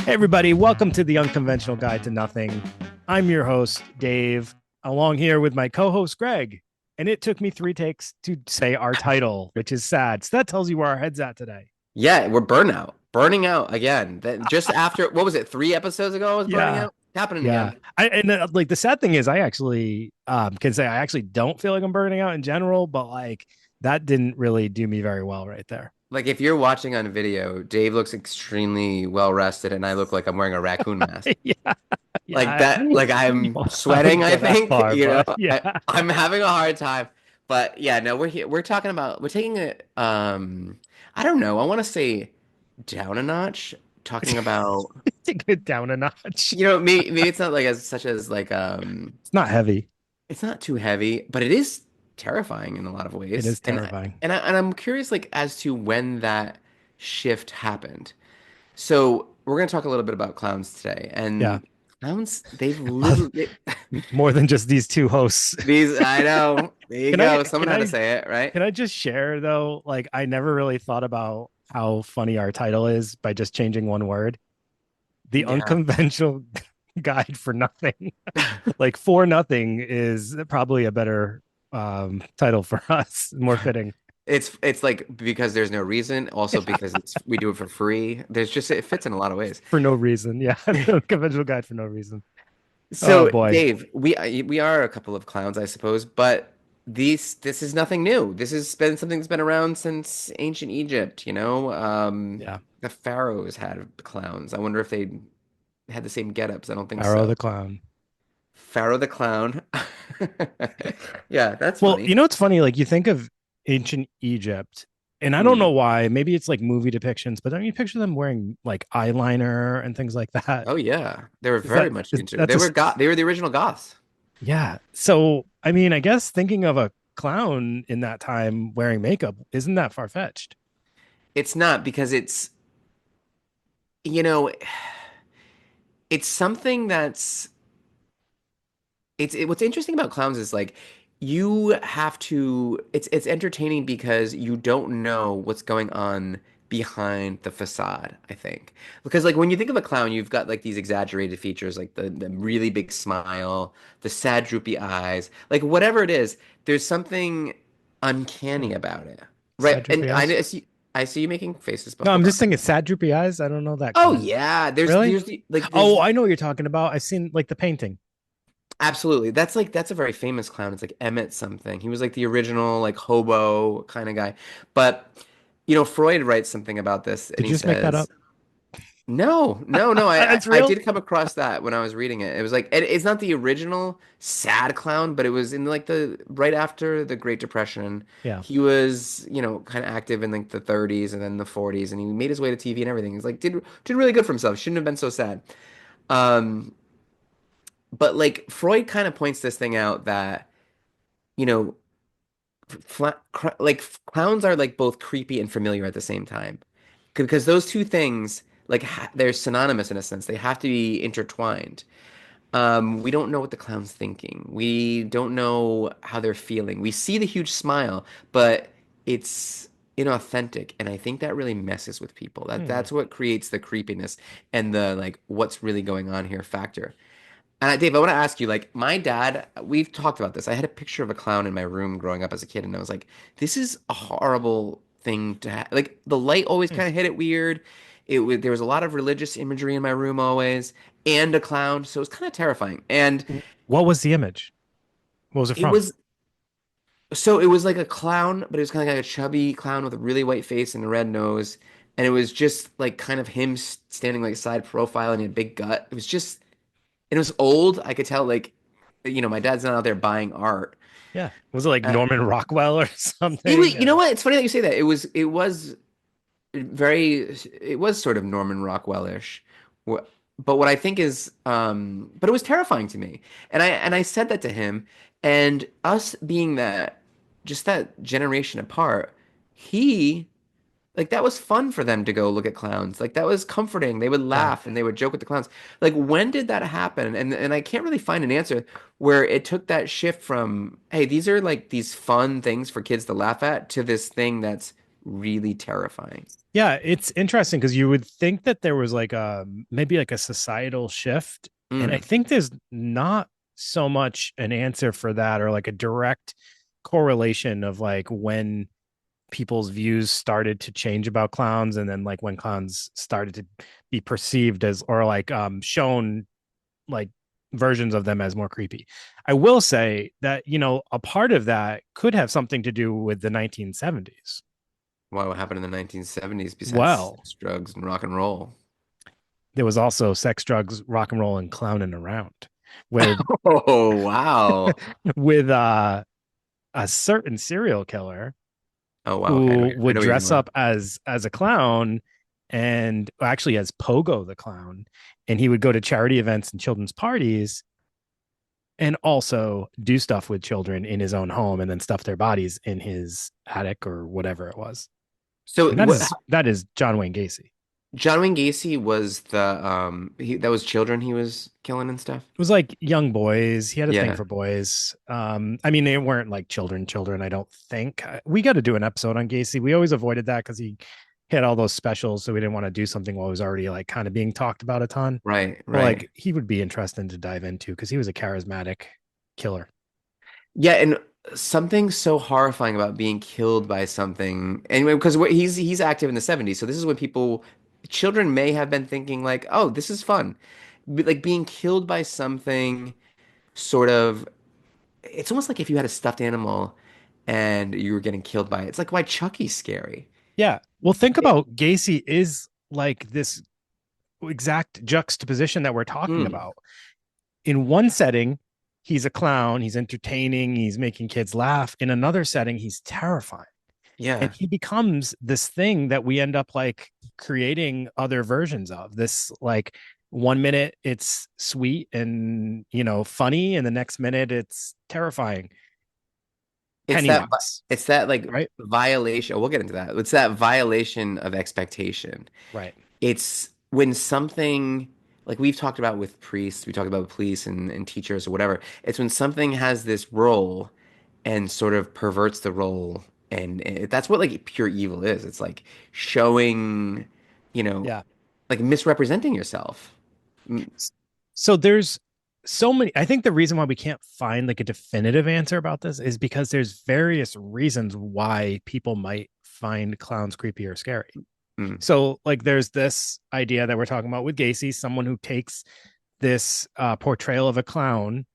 Hey, everybody, welcome to the Unconventional Guide to Nothing. I'm your host, Dave, along here with my co host, Greg. And it took me 3 takes to say our title, which is sad. So that tells you where our head's at today. Yeah, we're burnout. Burning out again. That just after what was it, 3 episodes ago I was burning Yeah. out? Happening Yeah. again. Like the sad thing is, I actually can say I actually don't feel like I'm burning out in general, but like that didn't really do me very well right there. Like if you're watching on video, Dave looks extremely well rested and I look like I'm wearing a raccoon mask. Yeah. Like Yeah. that, like I'm I sweating, wouldn't I go that think, far, but yeah. I'm having a hard time. But yeah, no, we're here. We're talking about we're taking it I don't know. I want to say down a notch, talking about Take it down a notch. maybe it's not like as such as like It's not heavy. it's not too heavy, but it is terrifying in a lot of It ways. is terrifying. And I'm curious like as to when that shift happened. So we're gonna talk a little bit about clowns today. Yeah. And clowns, they've literally More than just these two hosts. these I know. There you Can I go. Someone can had to I say it, right? can I just share though? Like I never really thought about how funny our title is by just changing one word. The Yeah. unconventional guide for nothing. Like for nothing is probably a better title for us, more fitting. It's like because there's no reason, also because we do it for free. There's just it fits in a lot of ways. For no reason. Yeah. The unconventional guide for no reason. Oh So, boy. Dave, we are a couple of clowns, I suppose, but this is nothing new. This has been something that's been around since ancient Egypt, you know? Yeah. The pharaohs had clowns. I wonder if they had the same getups. I don't think Arrow so. the clown. Pharaoh the clown. Yeah, that's Well, funny. you know what's funny? Like you think of ancient Egypt, and I don't know Mm. why. Maybe it's like movie depictions, but don't you picture them wearing like eyeliner and things like that? Oh yeah, they were Is very that much is into. that's a They were the original Goths. yeah? So I mean, I guess thinking of a clown in that time wearing makeup isn't that far fetched. It's not because you know, it's something that's what's interesting about clowns is like you have to it's entertaining because you don't know what's going on behind the facade, I think. Because like when you think of a clown, you've got like these exaggerated features like the really big smile, the sad droopy eyes, like whatever it is, there's something uncanny Hmm. about it. Right? Sad And droopy eyes. I see you making faces, but No, I'm hold just on. thinking sad droopy eyes. I don't know that Oh clown. yeah, Really? there's like Oh, there's I know what you're talking about. I've seen like the painting. Absolutely. That's a very famous clown. It's like Emmett something. He was like the original like hobo kind of guy. But Freud writes something about this and Did he you just make that says, up? "No, no, no. That's I real. did come across that when I was reading it. It was like it's not the original sad clown, but it was in like the right after the Great Depression. Yeah. He was, kind of active in like the 30s and then the 40s and he made his way to TV and everything. He's like did really good for himself. Shouldn't have been so sad. Um but like Freud kind of points this thing out that you know, like clowns are like both creepy and familiar at the same time, because those two things like they're synonymous in a sense. They have to be intertwined. We don't know what the clown's thinking. We don't know how they're feeling. We see the huge smile, but it's inauthentic, and I think that really messes with people. Hmm. That's what creates the creepiness and the like what's really going on here factor. And Dave, I want to ask you, like, my dad, we've talked about this. I had a picture of a clown in my room growing up as a kid, and I was like, this is a horrible thing to have. Like, the light always Hmm. kind of hit it weird. There was a lot of religious imagery in my room always, and a clown, so it was kind of terrifying. And What was the image? What was it it from? was it was like a clown, but it was kind of like a chubby clown with a really white face and a red nose, and it was just like kind of him standing like side profile and he had a big gut. It was just and it was old. I could tell, like, my dad's not out there buying art. Yeah. Was it like Uh, Norman Rockwell or something? you know what? It's funny that you say that. It was sort of Norman Rockwell-ish. Wh- But what I think is, but it was terrifying to me. And I said that to him, and us being just that generation apart, he like that was fun for them to go look at clowns. Like that was comforting. They would Right. laugh and they would joke with the clowns. Like when did that happen? And I can't really find an answer where it took that shift from, hey, these are like these fun things for kids to laugh at to this thing that's really terrifying. Yeah, it's interesting because you would think that there was like a maybe like a societal shift. And I Mm, think there's not so much an answer for that or like a direct correlation of like when people's views started to change about clowns and then like when clowns started to be perceived as or like shown like versions of them as more creepy. I will say that, you know, a part of that could have something to do with the 1970s. what happened in the 1970s besides Well, sex, drugs and rock and roll? there was also sex, drugs, rock and roll, and clowning around with Oh, wow. with a certain serial killer Oh, wow. Okay, who I would know where you're dress going. up as a clown and actually as Pogo the clown, and he would go to charity events and children's parties and also do stuff with children in his own home and then stuff their bodies in his attic or whatever it was. So And what that is John Wayne Gacy. John Wayne Gacy was the that was children he was killing and stuff. It was like young boys. He had a thing Yeah, for boys. I mean, they weren't like children, I don't think. We got to do an episode on Gacy. We always avoided that because he had all those specials, so we didn't want to do something while it was already like kind of being talked about a ton. right, But right. like he would be interesting to dive into because he was a charismatic killer. Yeah, and something so horrifying about being killed by something. Anyway, because he's active in the 70s, so this is when children may have been thinking like, "Oh, this is fun." Like being killed by something sort of it's almost like if you had a stuffed animal and you were getting killed by it. It's like why Chucky's scary. Yeah. Well, think It- about Gacy is like this exact juxtaposition that we're talking mm, about. In one setting, he's a clown, he's entertaining, he's making kids laugh. In another setting, he's terrifying. And yeah. he becomes this thing that we end up like creating other versions of. This like 1 minute it's sweet and you know funny, and the next minute it's terrifying. It's that Pennywise, it's that like right? violation. We'll get into that. It's that violation of expectation. Right. It's when something like we've talked about with priests, we talked about with police and teachers or whatever. It's when something has this role and sort of perverts the role, and that's what like pure evil is. It's like showing, you know, Yeah. like misrepresenting yourself. Mm, So there's so many. I think the reason why we can't find like a definitive answer about this is because there's various reasons why people might find clowns creepy or scary. mm. So like there's this idea that we're talking about with Gacy, someone who takes this portrayal of a clown,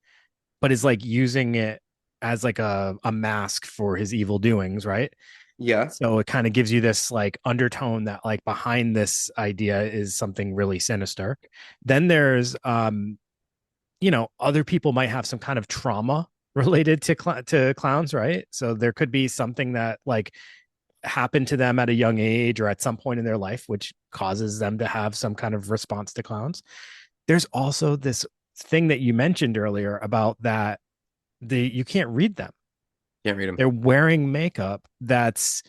but is like using it as like a mask for his evil doings, right? Yeah. So it kind of gives you this like undertone that like behind this idea is something really sinister. Then there's you know, other people might have some kind of trauma related to clowns, right? So there could be something that like happened to them at a young age or at some point in their life which causes them to have some kind of response to clowns. There's also this thing that you mentioned earlier about that you can't read them. Can't read them. They're wearing makeup that's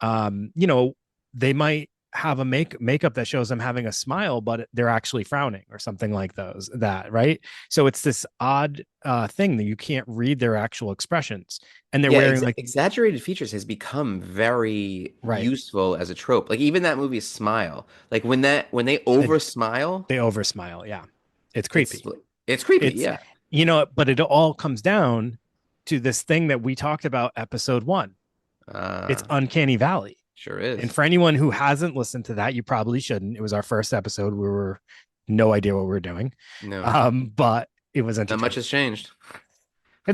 you know, they might have a makeup that shows them having a smile but they're actually frowning or something like those that right. So it's this odd thing that you can't read their actual expressions and they're Yeah, wearing like exaggerated features has become very right. useful as a trope. Like even that movie Smile, like when they they, over smile, they over smile, yeah, it's it's creepy. it's creepy. It's Yeah. you know, but it all comes down to this thing that we talked about episode 1. It's Uh, uncanny valley. sure And is. for anyone who hasn't listened to that, you probably shouldn't. It was our first episode. We were no idea what we were doing. No, But it was not much entertaining. has changed.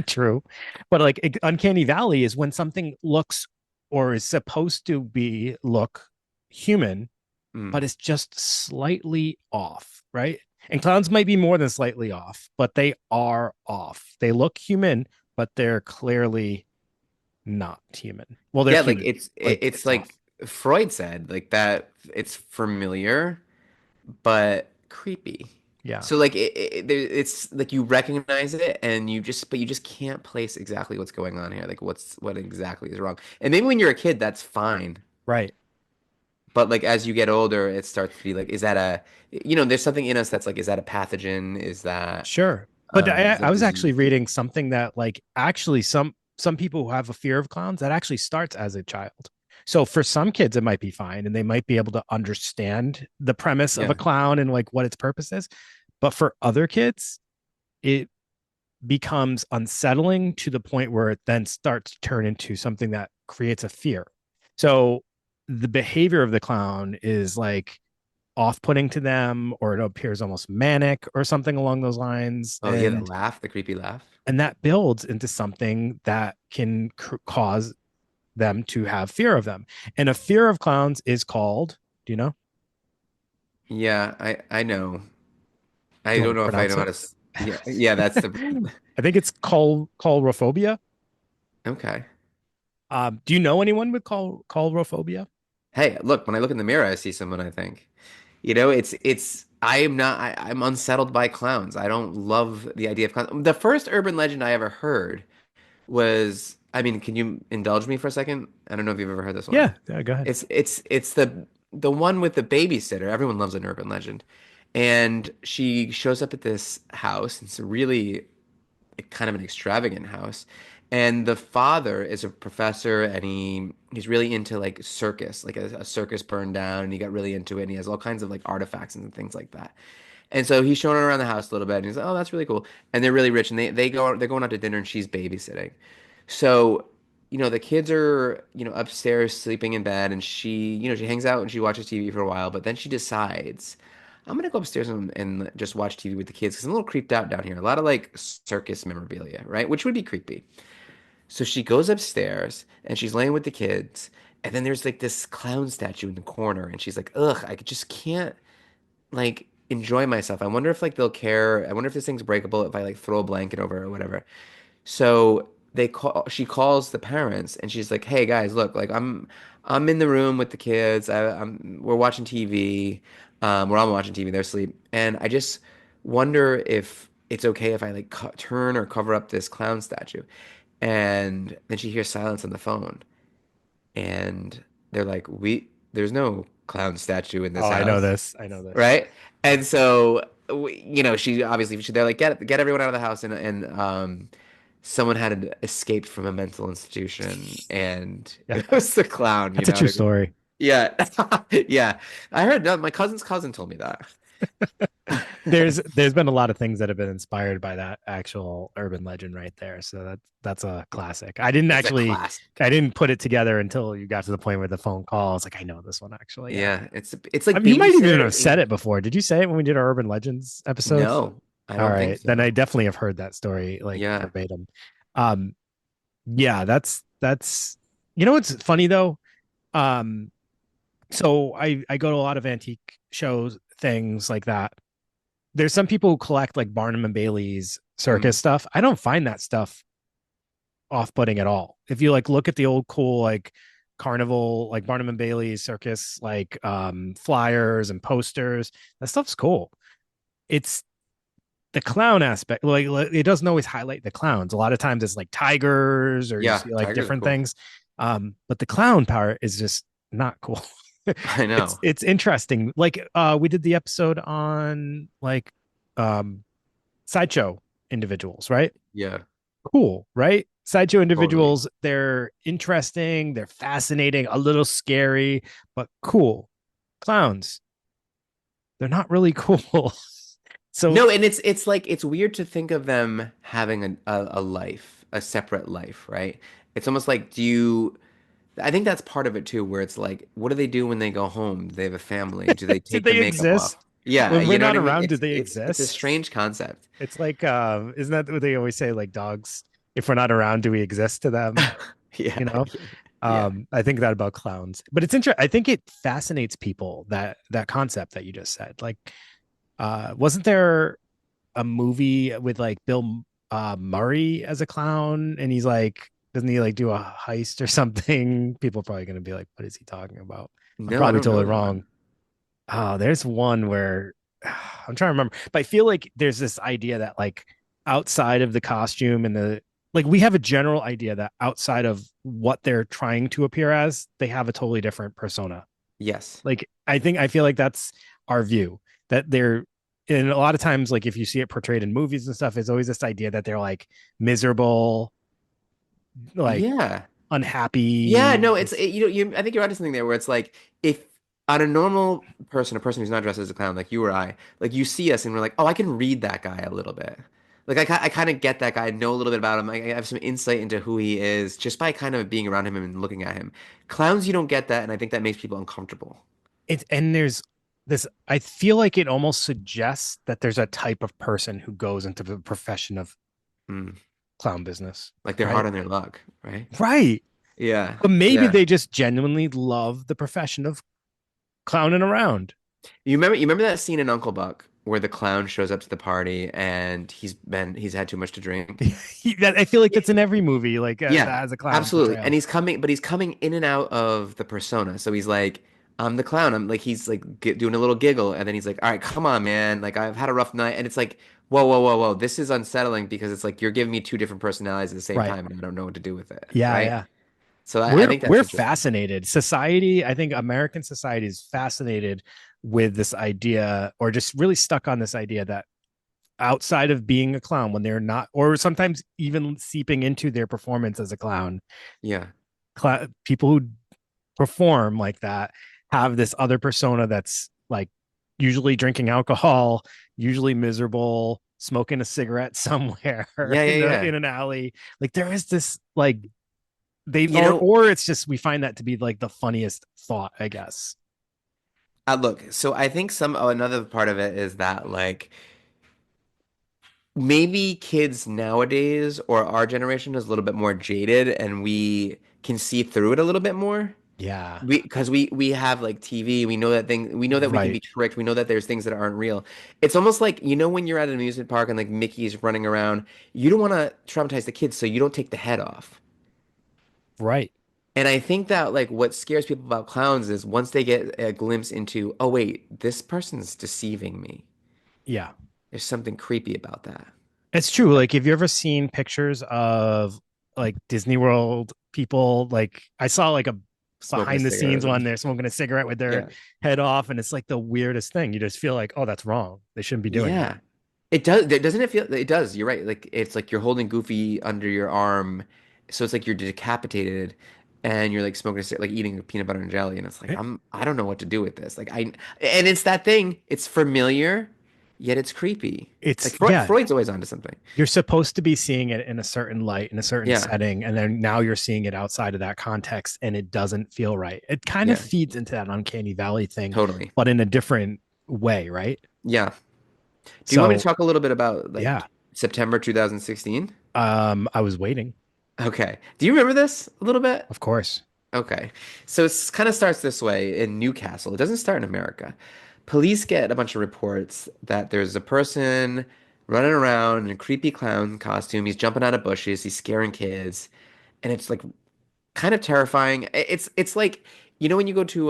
True. But like uncanny valley is when something looks or is supposed to be look human, Mm. but it's just slightly off, right? And clowns might be more than slightly off, but they are off. They look human, but they're clearly not human. Well, they're Yeah, like human, but it's it's off. like Freud said, like that it's familiar but creepy. Yeah. So like it's like you recognize it and you just can't place exactly what's going on here. Like what exactly is wrong. And maybe when you're a kid, that's fine. Right. But like as you get older, it starts to be like, is that there's something in us that's like, is that a pathogen? Is that Sure. But is that I a was actually disease? reading something that like actually some people who have a fear of clowns that actually starts as a child. So for some kids, it might be fine and they might be able to understand the premise of a Yeah. clown and like what its purpose is. But for other kids, it becomes unsettling to the point where it then starts to turn into something that creates a fear. So the behavior of the clown is like off-putting to them, or it appears almost manic or something along those lines, Oh yeah, the laugh, the creepy laugh. and that builds into something that can cause them to have fear of them. And a fear of clowns is called, do you know? Yeah, I know. Do I you want don't me to know if I pronounce know how it? to. Yeah, yeah, that's the. I think it's colrophobia. Okay. Do you know anyone with colrophobia? Hey, look, when I look in the mirror, I see someone I think. I am not I'm unsettled by clowns. I don't love the idea of clowns. The first urban legend I ever heard was, I mean, can you indulge me for a second? I don't know if you've ever heard this one. Yeah, go ahead. It's the one with the babysitter. Everyone loves an urban legend. And she shows up at this house. It's a really kind of an extravagant house. And the father is a professor and he's really into like circus, like a circus burned down and he got really into it and he has all kinds of like artifacts and things like that. And so he's showing her around the house a little bit and he's like, oh, that's really cool. And they're really rich and they're going out to dinner and she's babysitting. So, the kids are, upstairs sleeping in bed and she hangs out and she watches TV for a while, but then she decides, I'm gonna go upstairs and just watch TV with the kids because I'm a little creeped out down here. A lot of like circus memorabilia, right? Which would be creepy. So she goes upstairs and she's laying with the kids, and then there's like this clown statue in the corner, and she's like, ugh, I just can't like enjoy myself. I wonder if like they'll care. I wonder if this thing's breakable if I like throw a blanket over it or whatever. So she calls the parents and she's like, "Hey guys, look, like I'm in the room with the kids. We're watching TV. We're all watching TV. They're asleep. And I just wonder if it's okay if I like turn or cover up this clown statue." And then she hears silence on the phone and they're like, there's no clown statue in Oh, this I know house." this. I know this. Right? And so, she obviously they're like, get everyone out of the house, and someone had escaped from a mental institution, and Yeah, it was the clown. that's a true story. Yeah, yeah. I heard that. My cousin's cousin told me that. There's been a lot of things that have been inspired by that actual urban legend right there. So that's a classic. It's a classic. I didn't put it together until you got to the point where the phone call. I was like, I know this one actually. Yeah. Yeah, it's I like mean, you might even babysitter. have said it before. Did you say it when we did our urban legends episodes? No, I All don't think right, then I so. definitely have heard that story like Yeah. verbatim. Um, yeah, that's you know what's funny though? Um, so I go to a lot of antique shows, things like that. There's some people who collect like Barnum and Bailey's circus Mm. stuff. I don't find that stuff off-putting at all. If you like look at the old cool like carnival, like Barnum and Bailey's circus, like flyers and posters, that stuff's cool. It's the clown aspect, like it doesn't always highlight the clowns. A lot of times it's like tigers or you Yeah, see like tigers are different cool. things. But the clown part is just not cool. I know. It's interesting. Like we did the episode on like um sideshow individuals, right? Yeah, Cool, right? Sideshow totally. individuals, they're interesting, they're fascinating, a little scary, but cool. Clowns, they're not really cool. So No, and it's like it's weird to think of them having a life, a separate life, right? It's almost like I think that's part of it too, where it's like, what do they do when they go home? Do they have a family? Do they did take the they makeup off? exist? Yeah, When we're you know what not I mean? around, do It's they it's a exist? strange concept. It's like isn't that what they always say, like dogs, if we're not around, do we exist to them? Yeah, You know? yeah, I think that about clowns. But it's interesting. I think it fascinates people that concept that you just said. Like, wasn't there a movie with like Bill Murray as a clown, and he's like, doesn't he like do a heist or something? People are probably gonna be like, what is he talking about? I'm No, I probably don't know totally that wrong. one. Oh, there's one where I'm trying to remember, but I feel like there's this idea that like outside of the costume and the like, we have a general idea that outside of what they're trying to appear as, they have a totally different persona. Yes. Like, I feel like that's our view that they're, and a lot of times, like if you see it portrayed in movies and stuff, it's always this idea that they're like miserable, like Yeah. Yeah, unhappy. no, Just I think you're onto something there where it's like if on a normal person, a person who's not dressed as a clown, like you or I, like you see us and we're like, oh, I can read that guy a little bit. Like I kind of get that guy, I know a little bit about him. I have some insight into who he is just by kind of being around him and looking at him. Clowns, you don't get that, and I think that makes people uncomfortable. it's and there's this. I feel like it almost suggests that there's a type of person who goes into the profession of Mm. clown business, Like they're hard right? on their luck, right? Right. Yeah, But maybe yeah. they just genuinely love the profession of clowning around. You remember that scene in Uncle Buck where the clown shows up to the party and he's had too much to drink? I feel like that's in every movie, like that Yeah, has a clown absolutely. And portrayal. he's coming in and out of the persona. So he's like, I'm the clown. I'm like, he's like doing a little giggle. And then he's like, all right, come on, man. Like, I've had a rough night. And it's like, whoa, whoa, whoa, whoa. This is unsettling because it's like you're giving me two different personalities at the same Right. time and I don't know what to do with it. Yeah, Right. yeah. So I We're think that's we're interesting. fascinated. Society, I think American society is fascinated with this idea, or just really stuck on this idea that outside of being a clown, when they're not, or sometimes even seeping into their performance as a clown, Yeah. people who perform like that have this other persona that's like usually drinking alcohol, usually miserable, smoking a cigarette somewhere Yeah. Yeah. in the Yeah. in an alley. Like there is this like they You know, or it's just we find that to be like the funniest thought, I guess. look, so I think another part of it is that like maybe kids nowadays or our generation is a little bit more jaded and we can see through it a little bit more. Yeah. We have like TV, we know that we can Right. be tricked, we know that there's things that aren't real. It's almost like, when you're at an amusement park and like Mickey's running around, you don't want to traumatize the kids, so you don't take the head off. Right. And I think that like what scares people about clowns is once they get a glimpse into, oh wait, this person's deceiving me. Yeah. There's something creepy about that. It's true. Like, have you ever seen pictures of like Disney World people? Like, I saw like a Smoking a behind the cigarette or scenes one. something. They're smoking a cigarette with their Yeah. head off, and it's like the weirdest thing. You just feel like, oh, that's wrong. They shouldn't be doing that. Yeah. It does. Doesn't it feel? It does. You're right. Like it's like you're holding Goofy under your arm, so it's like you're decapitated, and you're like smoking, like eating peanut butter and jelly, and it's like Eh, I don't know what to do with this. And it's that thing. It's familiar, yet it's creepy. Like It's yeah. Freud's always onto something. You're supposed to be seeing it in a certain light, in a certain Yeah. setting, and then now you're seeing it outside of that context, and it doesn't feel right. It kind of Yeah. feeds into that uncanny valley thing, Totally. but in a different way, right? Yeah. Do you want me to So talk a little bit about like yeah, September 2016? I was waiting, Okay. Do you remember this a little bit? of course. Okay. So it kind of starts this way in Newcastle. It doesn't start in America. Police get a bunch of reports that there's a person running around in a creepy clown costume. He's jumping out of bushes. He's scaring kids. And it's like kind of terrifying. It's like when you go to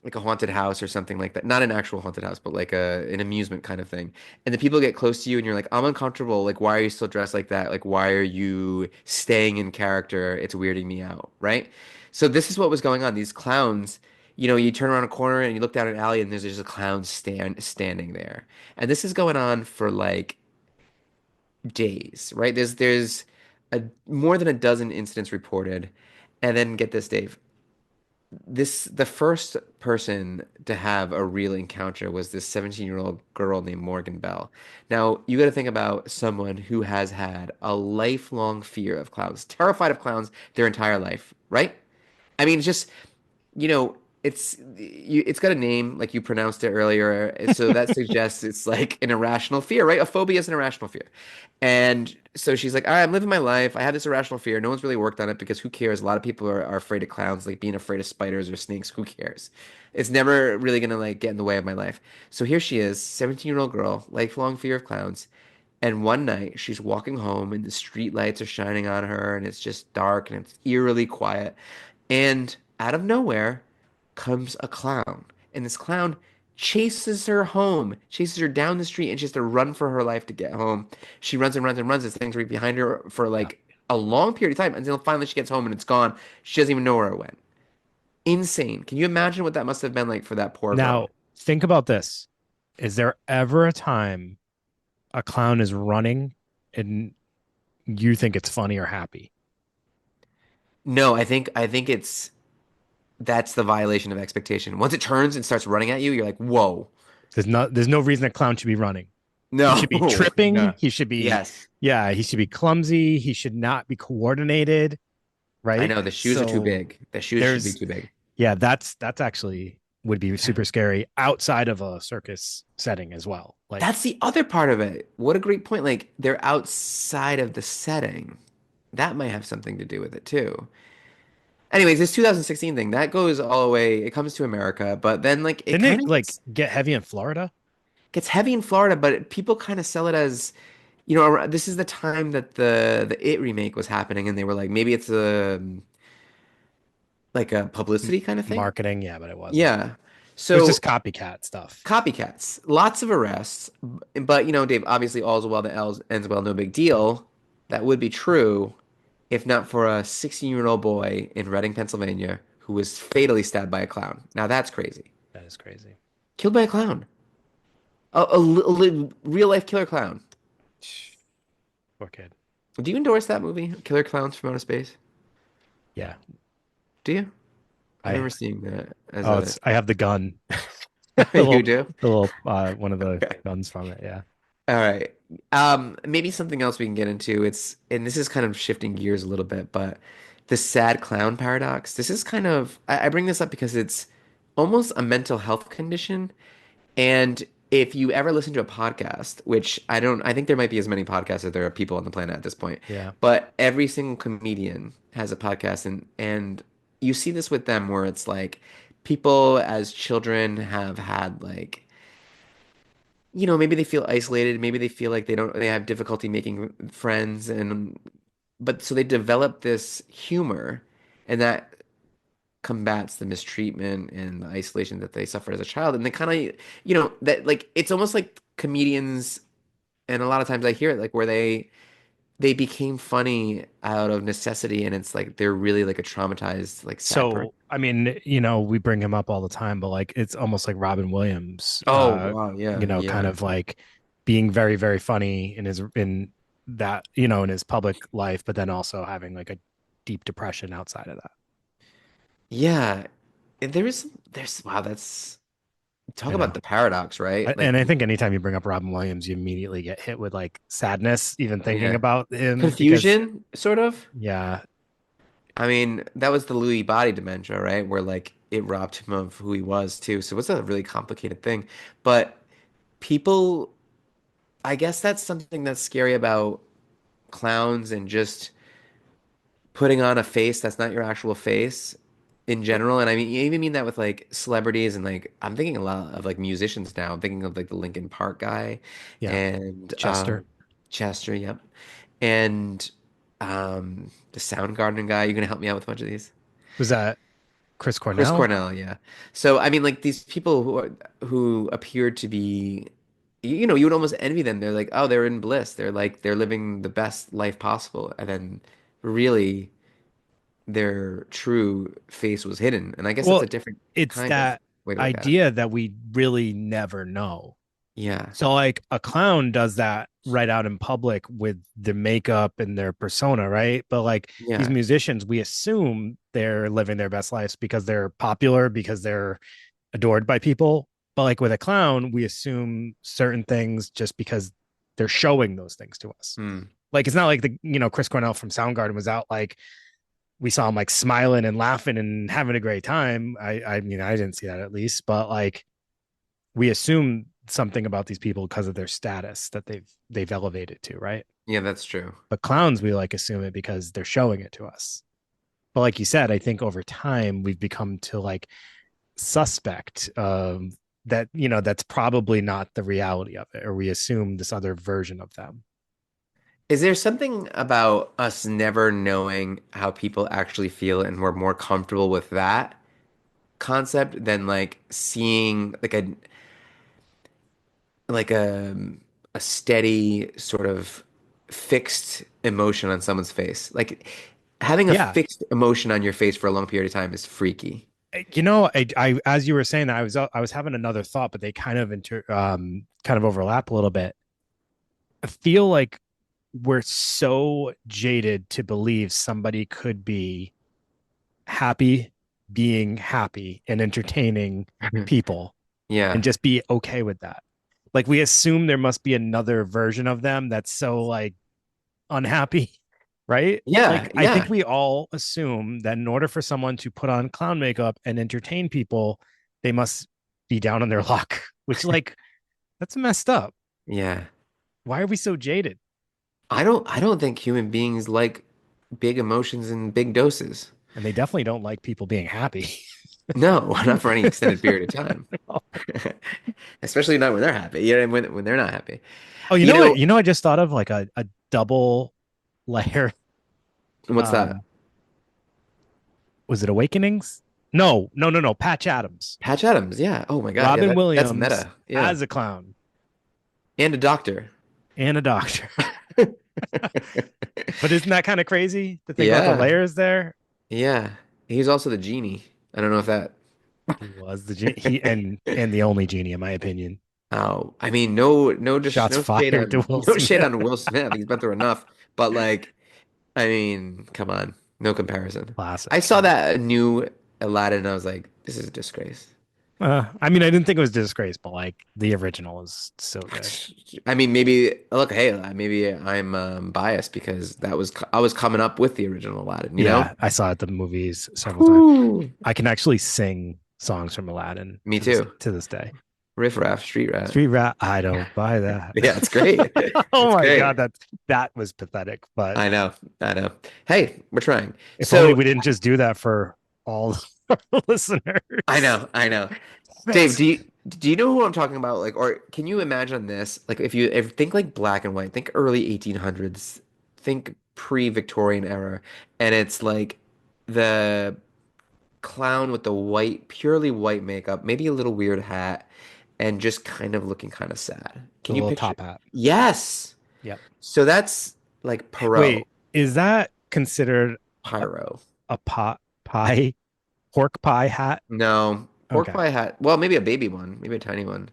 like a haunted house or something like that, not an actual haunted house, but like an amusement kind of thing. And the people get close to you and you're like, I'm uncomfortable. Like, why are you still dressed like that? Like, why are you staying in character? It's weirding me out, right? So this is what was going on. These clowns, you turn around a corner and you look down an alley and there's just a clown standing there. And this is going on for like days, right? There's more than a dozen incidents reported. And then get this, Dave. The first person to have a real encounter was this 17-year-old girl named Morgan Bell. Now, you got to think about someone who has had a lifelong fear of clowns, terrified of clowns their entire life, right? I mean, it's just you know, it's got a name like you pronounced it earlier, and so that suggests it's like an irrational fear, right? A phobia is an irrational fear. And so she's like, all right, I'm living my life. I have this irrational fear. No one's really worked on it because who cares? A lot of people are afraid of clowns, like being afraid of spiders or snakes. Who cares? It's never really gonna like get in the way of my life. So here she is, 17-year-old girl, lifelong fear of clowns. And one night she's walking home and the street lights are shining on her and it's just dark and it's eerily quiet. And out of nowhere comes a clown. And this clown chases her home, chases her down the street, and she has to run for her life to get home. She runs and runs and runs. This thing's right behind her for Yeah. like a long period of time until finally she gets home and it's gone. She doesn't even know where it went. Insane. Can you imagine what that must have been like for that poor girl? Now, think about this. Is there ever a time a clown is running and you think it's funny or happy? No, I think it's that's the violation of expectation. Once it turns and starts running at you, you're like, whoa. There's no reason a clown should be running. He should be No, tripping. no. He should be, Yes. yeah, he should be clumsy. He should not be coordinated, I right? know the shoes are too So big. The shoes should be there's, too big. yeah, that's actually would be super scary outside of a circus setting as well. Like, That's the other part of it. What a great point. Like they're outside of the setting. That might have something to do with it too. Anyways, this 2016 thing, that goes all the way. It comes to America, but then like it didn't kind it of like get heavy in Florida? gets heavy in Florida, but people kind of sell it as, this is the time that the It remake was happening, and they were like, maybe it's a like a publicity kind of thing. Marketing, yeah, but it wasn't. Yeah. It was just So copycat stuff. copycats, lots of arrests, but Dave, obviously all's well that ends well, no big deal. That would be true if not for a 16-year-old boy in Reading, Pennsylvania, who was fatally stabbed by a clown. Now that's crazy. That is crazy. Killed by a clown. A real life killer clown. Poor kid. Do you endorse that movie, Killer Clowns from Outer Space? Yeah. Do you? I I remember seeing that as oh a. it's I have the gun. You do? The little one of the Okay. guns from it. Yeah. All right. Maybe something else we can get into. And this is kind of shifting gears a little bit, but the sad clown paradox. This is kind of, I bring this up because it's almost a mental health condition. And if you ever listen to a podcast, which I think there might be as many podcasts as there are people on the planet at this point, Yeah. but every single comedian has a podcast, and you see this with them where it's like people as children have had like, maybe they feel isolated, maybe they feel like they have difficulty making friends, but so they develop this humor, and that combats the mistreatment and the isolation that they suffered as a child. And they kind of, that like it's almost like comedians, and a lot of times I hear it like where they became funny out of necessity, and it's like they're really like a traumatized, like sad person. So, I mean, we bring him up all the time, but like it's almost like Robin Williams, Oh, wow. Yeah. kind Yeah. of like being very, very funny in that, in his public life, but then also having like a deep depression outside of that. Yeah. And there's wow, that's talk You know. about the paradox, right? And Like, I think anytime you bring up Robin Williams, you immediately get hit with like sadness, even thinking yeah. about him, because Confusion, sort of. yeah. I mean, that was the Lewy body dementia, right? Where like it robbed him of who he was too. So it was a really complicated thing. But people, I guess that's something that's scary about clowns and just putting on a face that's not your actual face in general. And I mean, you even mean that with like celebrities, and like I'm thinking a lot of like musicians now. I'm thinking of like the Linkin Park guy Yeah. and Chester. Chester, yep. And the Soundgarden guy. You're gonna help me out with a bunch of these? Was that Chris Chris Cornell? Cornell, yeah. So I mean, like these people who appeared to be, you would almost envy them. They're like, oh, they're in bliss. They're like they're living the best life possible, and then really their true face was hidden. And I guess that's Well, a different it's kind of that way to look at it. idea that we really never know. Yeah, So like a clown does that right out in public with the makeup and their persona, right? But like these yeah, musicians, we assume they're living their best lives because they're popular, because they're adored by people. But like with a clown, we assume certain things just because they're showing those things to us. hmm. Like it's not like Chris Cornell from Soundgarden was out like we saw him like smiling and laughing and having a great time. I mean I didn't see that at least, but like we assume something about these people because of their status that they've elevated to, right? Yeah, that's true. But clowns, we like assume it because they're showing it to us. But like you said, I think over time we've become to like suspect that that's probably not the reality of it, or we assume this other version of them. Is there something about us never knowing how people actually feel, and we're more comfortable with that concept than like seeing like a steady sort of fixed emotion on someone's face. Like having a Yeah, fixed emotion on your face for a long period of time is freaky. I as you were saying that I was having another thought, but they kind of overlap a little bit. I feel like we're so jaded to believe somebody could be happy being happy and entertaining people and Yeah. just be okay with that. Like we assume there must be another version of them that's so like unhappy, right? Yeah. Like I think Yeah. we all assume that in order for someone to put on clown makeup and entertain people, they must be down on their luck, which like that's messed up. Yeah. Why are we so jaded? I don't think human beings like big emotions in big doses. And they definitely don't like people being happy. No, not for any extended period of time. Especially not when they're happy. You know, when they're not happy. Oh, you You know know, what? You know, I just thought of like a double layer. what's that? Um, was it Awakenings? No, no, no, no. Patch Adams, Patch Adams. Yeah. Oh my God. Yeah, Robin that's Williams meta. Yeah. as a clown And a doctor. and a doctor. But isn't that kind of crazy to think about the Yeah. layers there? Yeah. He's also the genie. I don't know if that. He was the he and the only genie, in my opinion. Oh, I mean, no, just Shots no shade fired to on Will no shade Smith. on Will Smith. He's been through enough. But like, I mean, come on, no comparison. I Classic. saw that new Aladdin and I was like, this is a disgrace. I mean, I didn't think it was disgrace, but like the original is so good. I mean, maybe look, hey, maybe I'm biased because I was coming up with the original Aladdin, you know? Yeah, I saw it at the movies several times. Whew. I can actually sing songs from Aladdin Me too. to this day. Riff Raff, Street Rat. Street Rat, I don't buy that. Yeah, it's great. Oh It's my god, great. that was pathetic. But I know. I know. Hey, we're trying. if only So we didn't just do that for all our I listeners. know. I know. Dave, That's do you know who I'm talking about? Like, or can you imagine this? Like, if think like black and white, think early 1800s, think pre-Victorian era, and it's like the clown with the white, purely white makeup, maybe a little weird hat, and just kind of looking kind of sad. the Can you little picture? top hat. Yes. Yep. So that's like Perot, Wait, is that considered a, pyro. a pot pie pork pie hat? No, pork Okay, pie hat. Well, maybe a baby one, maybe a tiny one.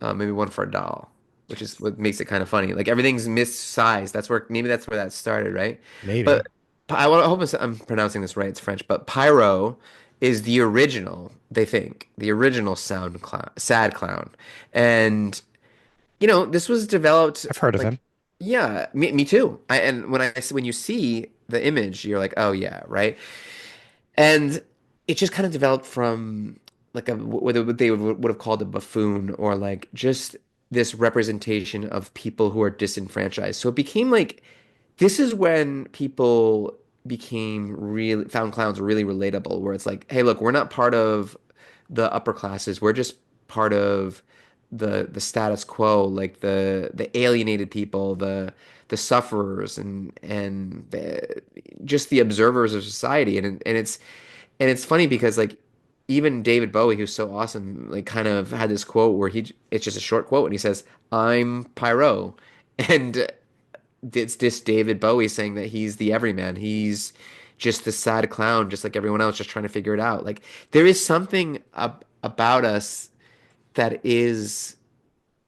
Maybe one for a doll, which is what makes it kind of funny. Like everything's missized. That's where that started, right? maybe. But I hope I'm pronouncing this right. It's French, but Pyro is the original. They think the original sound clown, sad clown, and this was developed I've heard of like him. yeah, me too. And when you see the image, you're like, oh yeah, right. And it just kind of developed from like what they would have called a buffoon or like just this representation of people who are disenfranchised. So it became like this is when people became really found clowns really relatable, where it's like, hey, look, we're not part of the upper classes. We're just part of the status quo, like the alienated people, the sufferers, and just the observers of society. And it's funny because like even David Bowie, who's so awesome, like kind of had this quote where it's just a short quote and he says, "I'm Pyro," and it's this David Bowie saying that he's the everyman. He's just the sad clown, just like everyone else, just trying to figure it out. Like there is something about us that is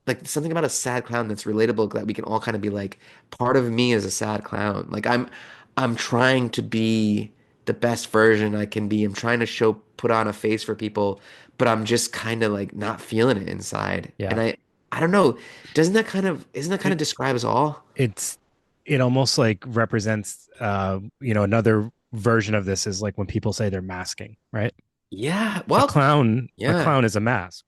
like something about a sad clown that's relatable that we can all kind of be like, part of me is a sad clown. Like I'm trying to be the best version I can be. I'm trying to put on a face for people, but I'm just kind of like not feeling it inside. And Yeah. I don't know, isn't that kind of It describe us all? it's it almost like represents another version of this is like when people say they're masking, right? Yeah. A Well, clown, a yeah, clown is a mask.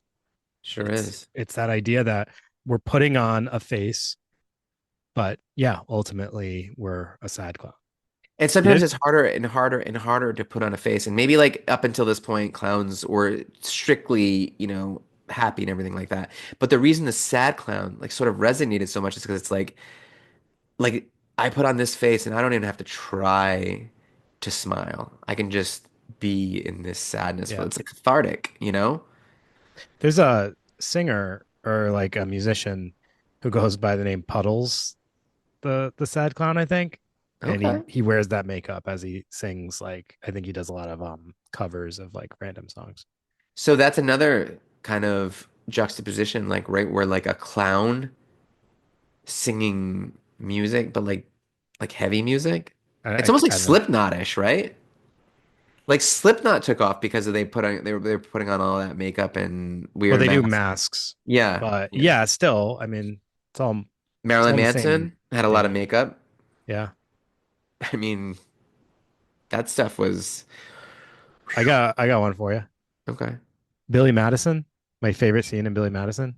sure It's is. it's that idea that we're putting on a face, but yeah, ultimately we're a sad clown. And Yeah. sometimes it's harder and harder and harder to put on a face. And maybe like up until this point, clowns were strictly, happy and everything like that. But the reason the sad clown like sort of resonated so much is because it's like I put on this face and I don't even have to try to smile. I can just be in this sadness, but Yeah. it's like cathartic. There's a singer or like a musician who goes by the name Puddles, the sad clown, I think. And he Okay. he wears that makeup as he sings. Like I think he does a lot of covers of like random songs. So that's another kind of juxtaposition, like right where like a clown singing music, but like heavy music. I It's almost like kind of Slipknot-ish, right? Like Slipknot took off because they were putting on all that makeup and Well, weird they do masks. masks, Yeah, but yeah. yeah, still, I mean, it's Marilyn all the same. Manson had a lot Yeah, of makeup. yeah. I mean, that stuff was I got one for you. okay. Billy Madison, my favorite scene in Billy Madison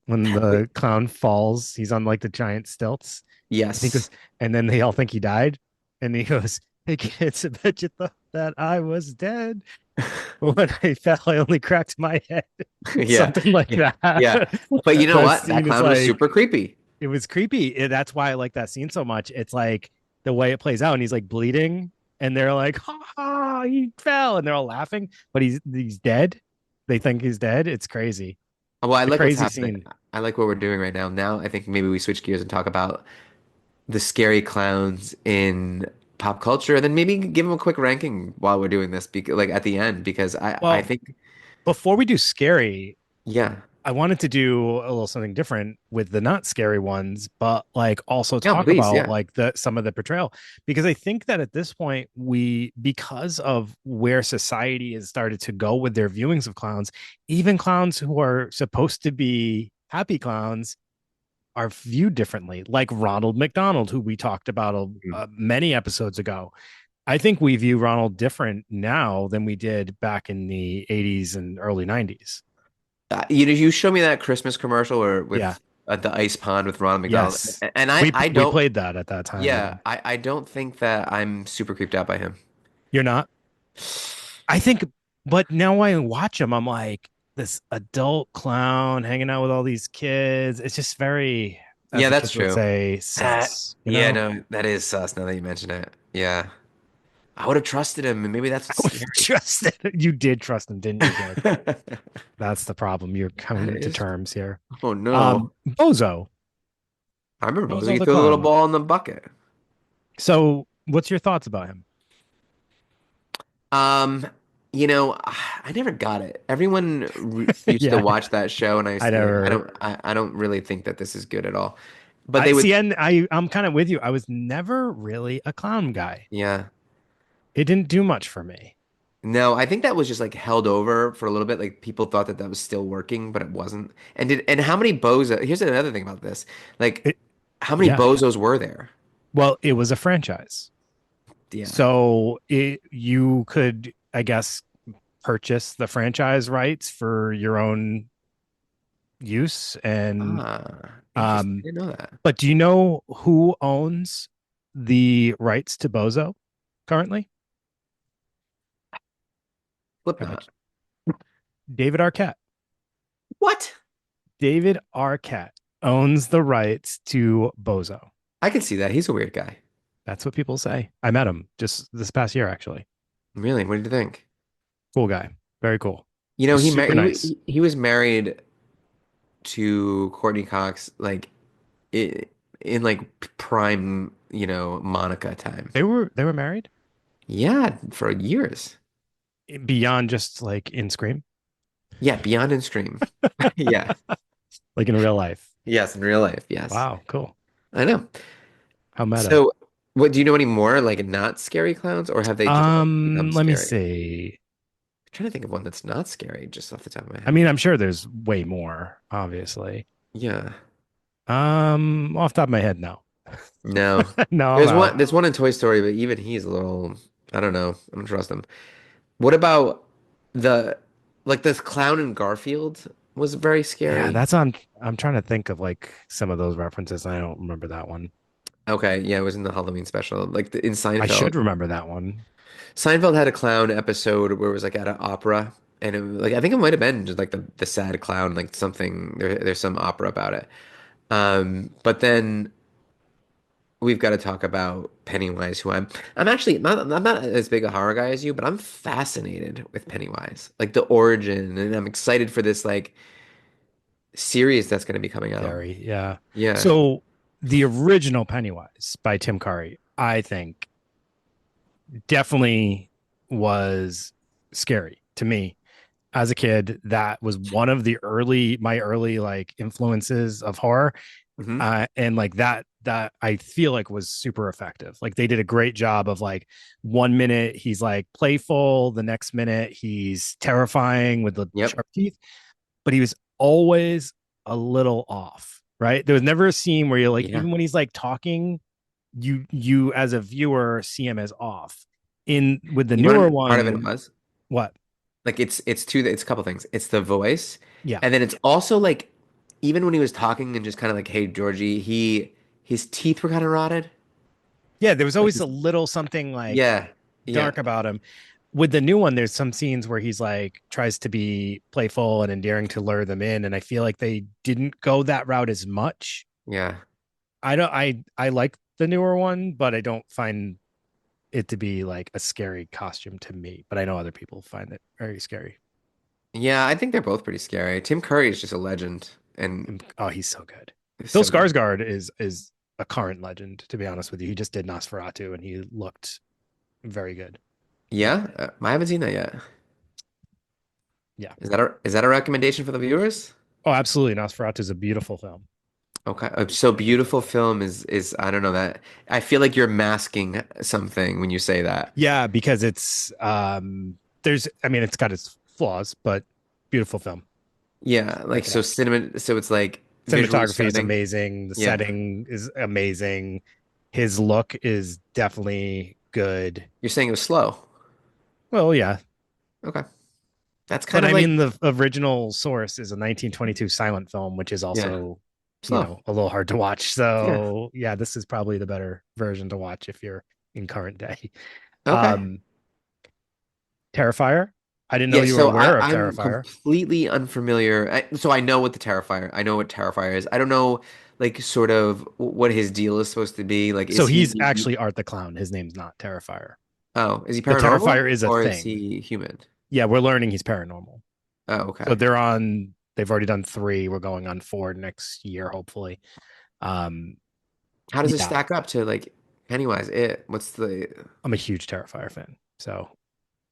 when Wait, the clown falls, he's on like the giant stilts. And he goes, yes. and then they all think he died. And he goes, "Hey kids, I bet you thought that I was dead. But when I fell, I only cracked my head." Yeah. Something like Yeah. that. Yeah. But you know That what? That scene is clown was like, super creepy. it was creepy. That's why I like that scene so much. It's like the way it plays out, and he's like bleeding, and they're like, "Ha ha, he fell," and they're all laughing, but he's dead. They think he's dead. It's crazy. Well, I It's a like what's crazy happening. scene. I like what we're doing right now. Now I think maybe we switch gears and talk about the scary clowns in pop culture, and then maybe give them a quick ranking while we're doing this, like at the end, because I Well, think before we do scary, yeah. I wanted to do a little something different with the not scary ones, but like also Yeah, talk please, about yeah. like the some of the portrayal, because I think that at this point because of where society has started to go with their viewings of clowns, even clowns who are supposed to be happy clowns are viewed differently, like Ronald McDonald, who we talked about many episodes ago. I think we view Ronald different now than we did back in the 80s and early 90s. You show me that Christmas commercial or Yeah. with the ice pond with Ronald McDonald, Yes. and We I we don't. played that at that time Yeah, even. I don't think that I'm super creeped out by him. You're not? I think, but now when I watch him, I'm like, this adult clown hanging out with all these kids. It's just very, as Yeah, the that's kids would true. say, That, sus, you yeah, know? no, that is sus now that you mention it. Yeah. I would have trusted him, and maybe that's I what's would scary. trust it. You did trust him, didn't you, Greg? That That's the problem. You're coming to is. terms here. Oh no. Bozo. I remember Bozo. Bozo He the threw the little clown. ball in the bucket. So what's your thoughts about him? Um, I never got it. Everyone re used to Yeah, watch that show, and I used I to be like, never I don't really think that this is good at all. But I they would, see, and I'm kind of with you. I was never really a clown guy. yeah. It didn't do much for me. No, I think that was just like held over for a little bit. Like people thought that that was still working, but it wasn't. And how many bozo? Here's another thing about this. Like, It, how many yeah. bozos were there? Well, it was a franchise. Yeah. So you could, I guess, purchase the franchise rights for your own use. And Ah, interesting. I um, didn't know that. but do you know who owns the rights to Bozo currently? Slipknot. David Arquette. What? David Arquette owns the rights to Bozo. I can see that. He's a weird guy. That's what people say. I met him just this past year, actually. Really? What did you think? Cool guy. Very cool. You know, he mar Super nice. he was married to Courtney Cox like in, in like prime, Monica time. They were married Yeah, for years. beyond just like in Scream, Yeah, Beyond and Stream. Yeah. like in real life. Yes, in real life. Yes. Wow, cool. I know. How meta. So, what do you know any more like not scary clowns, or have they just all become Let me scary? see. I'm trying to think of one that's not scary just off the top of my I head. mean, I'm sure there's way more, obviously. Yeah. Off the top of my head, no. No. No, I'm out. There's one in Toy Story, but even he's a little, I don't know. I don't trust him. What about the like this clown in Garfield was very Yeah, scary. that's on. I'm trying to think of like some of those references. I don't remember that one. Okay, yeah, it was in the Halloween special. Like in I Seinfeld. should remember that one. Seinfeld had a clown episode where it was like at an opera, and like I think it might have been just like the sad clown, like something there's some opera about it. But then we've got to talk about Pennywise, who I'm actually I'm not as big a horror guy as you, but I'm fascinated with Pennywise, like the origin, and I'm excited for this like series that's going to be coming out. Very, yeah. Yeah. So the original Pennywise by Tim Curry, I think, definitely was scary to me as a kid. That was one of my early like influences of horror. Hmm. And like that I feel like was super effective. Like they did a great job of like 1 minute he's like playful, the next minute he's terrifying with the Yep. sharp teeth, but he was always a little off, right? There was never a scene where you're like, Yeah. even when he's like talking, you as a viewer see him as off. In with the You know newer what part of it one, was? what? Like it's a couple things. It's the voice, Yeah. and then it's also like even when he was talking and just kind of like, "Hey, Georgie," his teeth were kind of rotted. Yeah, there was Like always a little something like yeah, yeah, dark about him. With the new one, there's some scenes where he's like tries to be playful and endearing to lure them in, and I feel like they didn't go that route as much. yeah, I like the newer one, but I don't find it to be like a scary costume to me. But I know other people find it very scary. yeah. I think they're both pretty scary. Tim Curry is just a legend, and And, oh, he's so good. it's Bill so good. Skarsgård is a current legend, to be honest with you. He just did Nosferatu, and he looked very good. Yeah, I haven't seen that yet. Yeah. Is that a recommendation for the viewers? Oh, absolutely. Nosferatu is a beautiful film. Okay, so beautiful film is I don't know that I feel like you're masking something when you say that. Yeah, because it's there's I mean it's got its flaws, but beautiful film. Yeah, like Check it so out. cinema. So it's like visually Cinematography is stunning. amazing. The Yeah, setting is amazing. His look is definitely good. you're saying it was slow. Well, yeah. Okay, that's But kind of I like mean the original source is a 1922 silent film, which is yeah, also, slow. a little hard to watch. Yeah. So, yeah, this is probably the better version to watch if you're in current day. Okay. Um Terrifier. I didn't know Yeah. you were So aware of I'm Terrifier. completely unfamiliar. So I know what the Terrifier. I know what Terrifier is. I don't know like sort of what his deal is supposed to be. Like, So is he's he? actually Art the Clown. His name's not Terrifier. Oh, is he The paranormal Terrifier is a or is thing. he human? Yeah, we're learning he's paranormal. Oh, So okay. they've already done three. We're going on four next year, hopefully. Um, How does it yeah, stack up to like Pennywise? It. What's the? I'm a huge Terrifier fan. So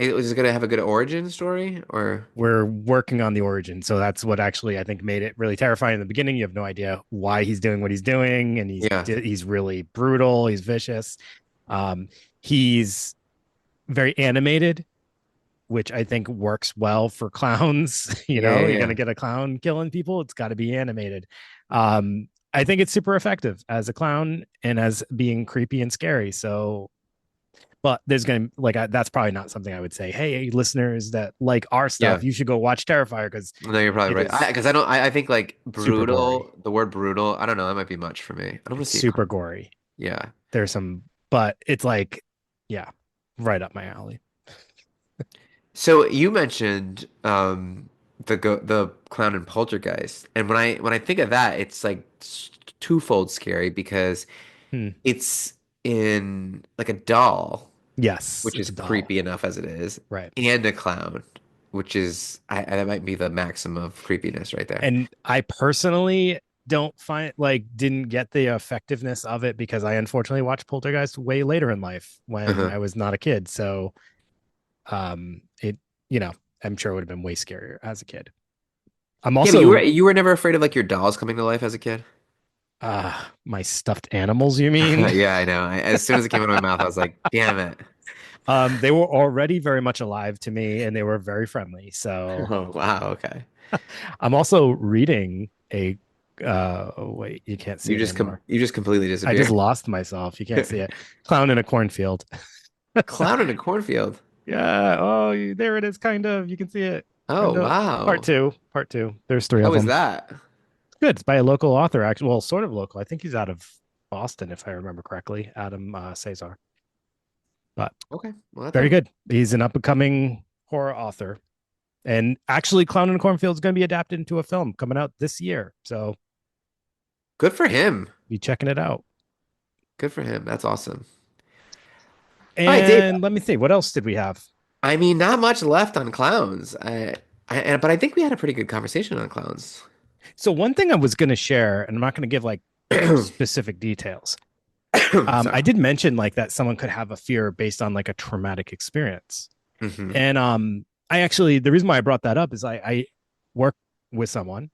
Is it gonna have a good origin story or? we're working on the origin. So that's what actually I think made it really terrifying in the beginning. You have no idea why he's doing what he's doing, and Yeah. he's really brutal. He's vicious. Um, he's very animated, which I think works well for clowns. Yeah. You're Yeah. gonna get a clown killing people. It's got to be animated. I think it's super effective as a clown and as being creepy and scary. So, but there's gonna that's probably not something I would say. Hey, listeners that like our Yeah. stuff, you should go watch Terrifier because No, you're probably it right. is Because I don't. I think like super gory. brutal. The word brutal. I don't know. That might be much for me. I don't want It's to see a super clown. gory. Yeah. There's some, but it's like, yeah, right up my alley. So you mentioned the clown and poltergeist, and when I think of that, it's like twofold scary because Hmm. it's in like a doll, Yes, which it's is a doll, creepy enough as it is, right? and a clown, which is that might be the maximum of creepiness right there. And I personally don't find didn't get the effectiveness of it because I unfortunately watched Poltergeist way later in life when Uh-huh. I was not a kid. So it I'm sure it would have been way scarier as a kid. I'm Yeah, but you were also you were never afraid of like your dolls coming to life as a kid? my stuffed animals, you mean? Yeah, I know. As soon as it came out of my mouth, I was like, "Damn it!" They were already very much alive to me and they were very friendly. So Oh, wow. Okay. I'm also reading a wait, you can't see You it just anymore. you just completely I just disappeared. lost myself. You can't see it. Clown in a cornfield. Clown in a cornfield. Yeah. Oh, there it is. Kind of. You can see it. Oh, Kind of. Part wow. two. Part two. There's three How of is them. that? Good. It's by a local author, actually. Well, sort of local. I think he's out of Boston, if I remember correctly. Adam Cesar. But Okay. Well, that very sounds good. He's an up and coming horror author. And actually, Clown in a Cornfield is going to be adapted into a film coming out this year. So good for him. be checking it out. Good for him. That's awesome. All right, Dave. And let me see. What else did we have? I mean, not much left on clowns. But I think we had a pretty good conversation on clowns. So, one thing I was going to share, and I'm not going to give specific details. I Sorry. did mention that someone could have a fear based on a traumatic experience. Hmm. And I actually, the reason why I brought that up is I work with someone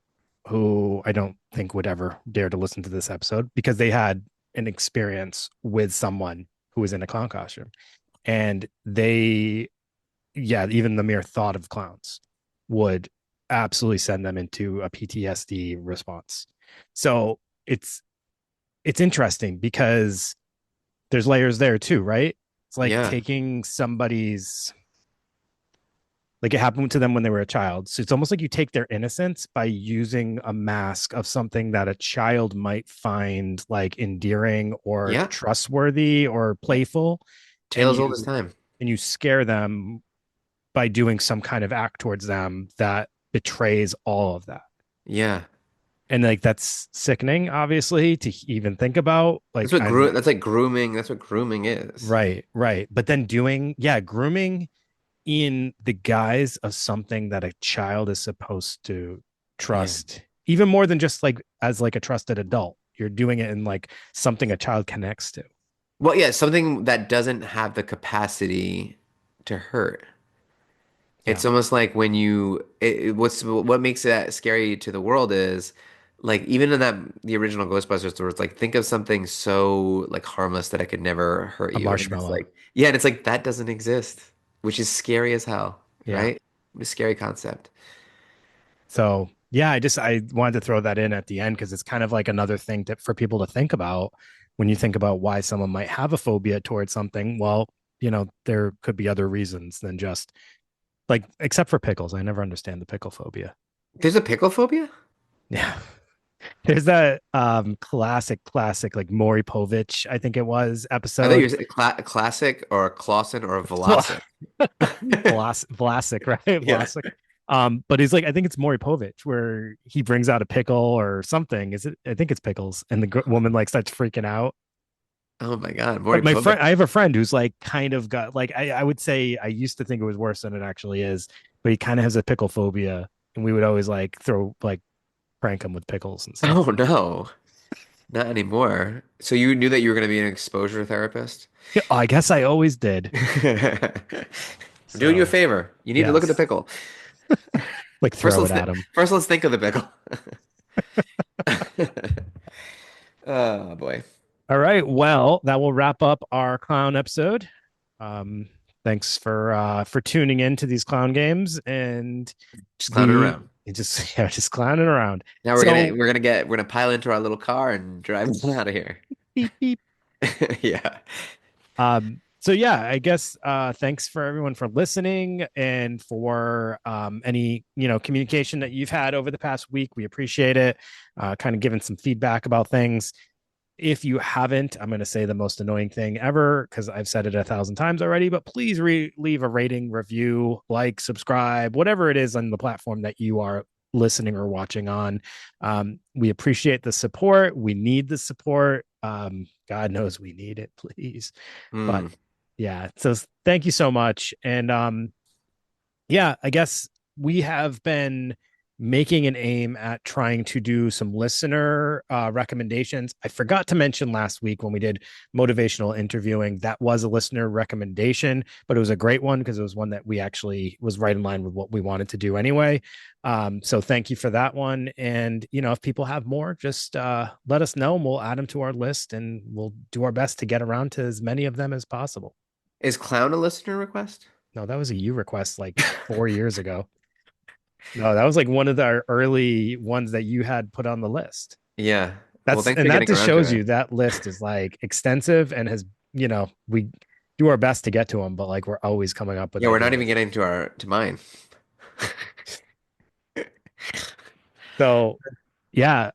who I don't think would ever dare to listen to this episode because they had an experience with someone who was in a clown costume. And they, yeah, even the mere thought of clowns would absolutely send them into a PTSD response. So it's interesting because there's layers there too, right? It's like Yeah. taking somebody's, like it happened to them when they were a child. So it's almost like you take their innocence by using a mask of something that a child might find like endearing or Yeah. trustworthy or playful, Tale and as old as you time. scare them by doing some kind of act towards them that betrays all of that. Yeah. And like that's sickening, obviously, to even think about. Like I'm That's like grooming. That's what grooming is. right, right. But then doing, yeah, grooming in the guise of something that a child is supposed to Yeah. trust, even more than just like as like a trusted adult. You're doing it in like something a child connects to. Well, yeah, something that doesn't have the capacity to hurt. Yeah. It's almost like when what makes that scary to the world is like even in the original Ghostbusters where it's like think of something so like harmless that it could never hurt A you. And it's marshmallow. like yeah, and it's like that doesn't exist, which is scary as hell, Yeah. right? It's a scary concept. So yeah, I wanted to throw that in at the end because it's kind of like another thing for people to think about when you think about why someone might have a phobia towards something. Well, there could be other reasons than just like, except for pickles. I never understand the pickle phobia. There's a pickle phobia? Yeah. There's that classic like Maury Povich, I think it was, I thought you episode. were saying classic or a Clausen or a Velocic. Vlasic, right? Yeah. Vlasic. But he's like, I think it's Maury Povich where he brings out a pickle or something. Is it? I think it's pickles, and the woman like starts freaking out. Oh my God, But Maury my Povich. friend, I have a friend who's like kind of got like I would say I used to think it was worse than it actually is, but he kind of has a pickle phobia, and we would always like throw like prank him with pickles and Oh stuff. no, not anymore. So you knew that you were going to be an exposure therapist? Yeah, I guess I always did. I'm doing you a So favor. You need to look at the yes, pickle. like First, throw it at him. first let's think of the pickle. Oh boy. All right. Well, that will wrap up our clown episode. Um, thanks for tuning in to these clown games, and Just clowning we around. just yeah, just clowning around. Now So we're gonna pile into our little car and drive out of here. beep beep. Yeah. So yeah, I guess thanks for everyone for listening and for any communication that you've had over the past week. We appreciate it. Kind of giving some feedback about things. If you haven't, I'm going to say the most annoying thing ever because I've said it 1,000 times already, but please leave a rating, review, like, subscribe, whatever it is on the platform that you are listening or watching on. We appreciate the support. We need the support. God knows we need it, please. But Hmm. yeah, so thank you so much. And yeah, I guess we have been making an aim at trying to do some listener recommendations. I forgot to mention last week when we did motivational interviewing, that was a listener recommendation, but it was a great one because it was one that we actually was right in line with what we wanted to do anyway. So thank you for that one. And, if people have more, just let us know and we'll add them to our list and we'll do our best to get around to as many of them as possible. Is clown a listener request? No, that was a you request like 4 years ago. No, that was like one of the early ones that you had put on the list. Yeah. Well, That's thanks and for that getting just around to shows it. you that list is like extensive and we do our best to get to them, but like we're always coming up with Yeah, we're not even ideas. getting to mine. So yeah,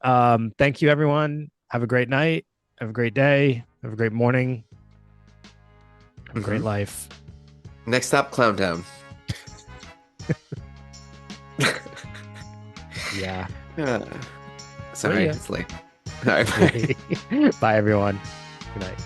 thank you everyone. Have a great night. Have a great day. Have a great morning. Have a great Hmm. life. Next stop, Clown Town. Yeah. Uh, So sorry, yeah. it's late. All right, bye. Bye everyone. Good night.